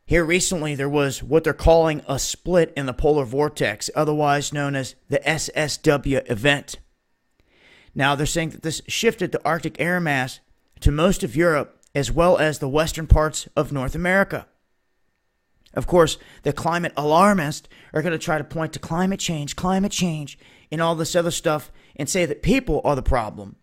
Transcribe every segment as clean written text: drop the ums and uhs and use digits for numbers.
Here recently, there was what they're calling a split in the polar vortex, otherwise known as the SSW event. Now, they're saying that this shifted the Arctic air mass to most of Europe as well as the western parts of North America. Of course, the climate alarmists are going to try to point to climate change, and all this other stuff and say that people are the problem,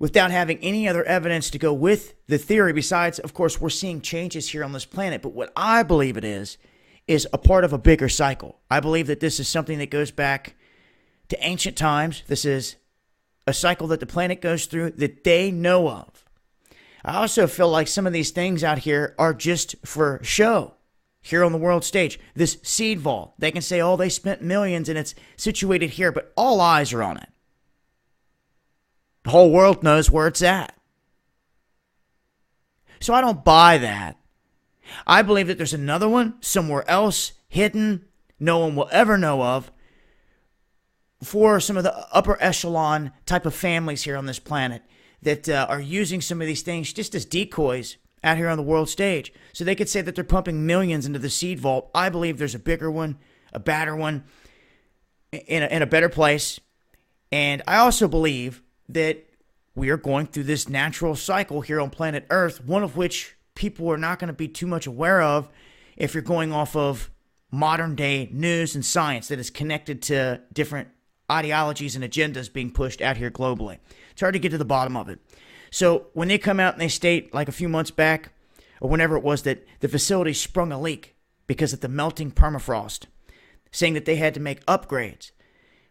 without having any other evidence to go with the theory. Besides, of course, we're seeing changes here on this planet. But what I believe it is a part of a bigger cycle. I believe that this is something that goes back to ancient times. This is a cycle that the planet goes through that they know of. I also feel like some of these things out here are just for show here on the world stage. This seed vault, they can say, oh, they spent millions and it's situated here, but all eyes are on it. The whole world knows where it's at. So I don't buy that. I believe that there's another one somewhere else, hidden, no one will ever know of, for some of the upper echelon type of families here on this planet that are using some of these things just as decoys out here on the world stage. So they could say that they're pumping millions into the seed vault. I believe there's a bigger one, a badder one, in a better place. And I also believe that we are going through this natural cycle here on planet Earth, one of which people are not going to be too much aware of if you're going off of modern day news and science that is connected to different ideologies and agendas being pushed out here globally. It's hard to get to the bottom of it. So when they come out and they state, like a few months back, or whenever it was, that the facility sprung a leak because of the melting permafrost, saying that they had to make upgrades,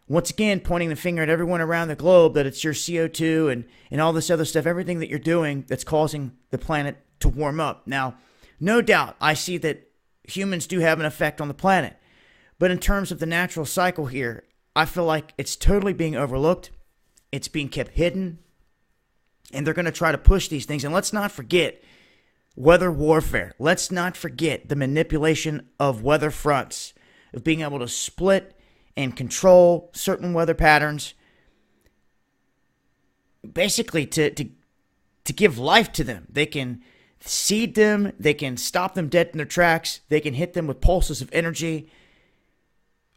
once again pointing the finger at everyone around the globe that it's your CO2 and all this other stuff, everything that you're doing that's causing the planet to warm up. Now, no doubt, I see that humans do have an effect on the planet. But in terms of the natural cycle here, I feel like it's totally being overlooked. It's being kept hidden. And they're going to try to push these things. And let's not forget weather warfare. Let's not forget the manipulation of weather fronts, of being able to split and control certain weather patterns, basically to give life to them. They can seed them. They can stop them dead in their tracks. They can hit them with pulses of energy.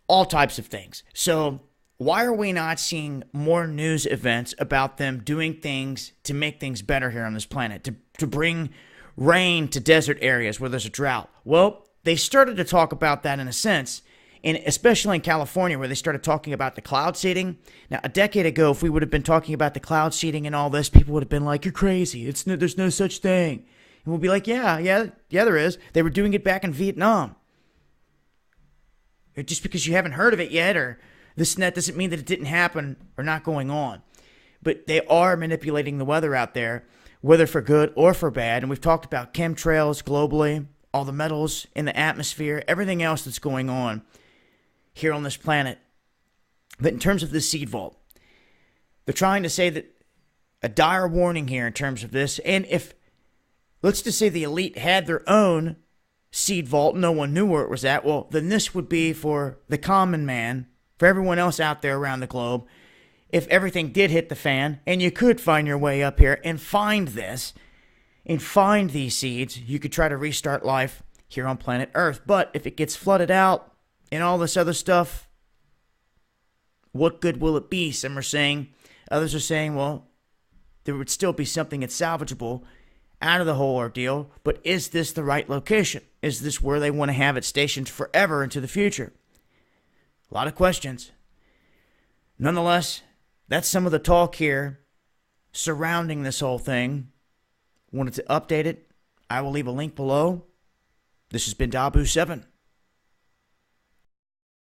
All types of things. So why are we not seeing more news events about them doing things to make things better here on this planet, to bring rain to desert areas where there's a drought? Well, they started to talk about that in a sense, and especially in California, where they started talking about the cloud seeding. Now, a decade ago, if we would have been talking about the cloud seeding and all this, people would have been like, you're crazy. There's no such thing. And we'll be like, yeah, there is. They were doing it back in Vietnam. Just because you haven't heard of it yet or this and that doesn't mean that it didn't happen or not going on. But they are manipulating the weather out there, whether for good or for bad. And we've talked about chemtrails globally, all the metals in the atmosphere, everything else that's going on here on this planet. But in terms of the seed vault, they're trying to say that a dire warning here in terms of this. And if, let's just say the elite had their own seed vault, no one knew where it was at, well, then this would be for the common man, for everyone else out there around the globe. If everything did hit the fan and you could find your way up here and find this and find these seeds, you could try to restart life here on planet Earth. But if it gets flooded out and all this other stuff, what good will it be? Some are saying. Others are saying, well, there would still be something that's salvageable out of the whole ordeal, but is this the right location? Is this where they want to have it stationed forever into the future? A lot of questions. Nonetheless, that's some of the talk here surrounding this whole thing. Wanted to update it. I will leave a link below. This has been Dabu7.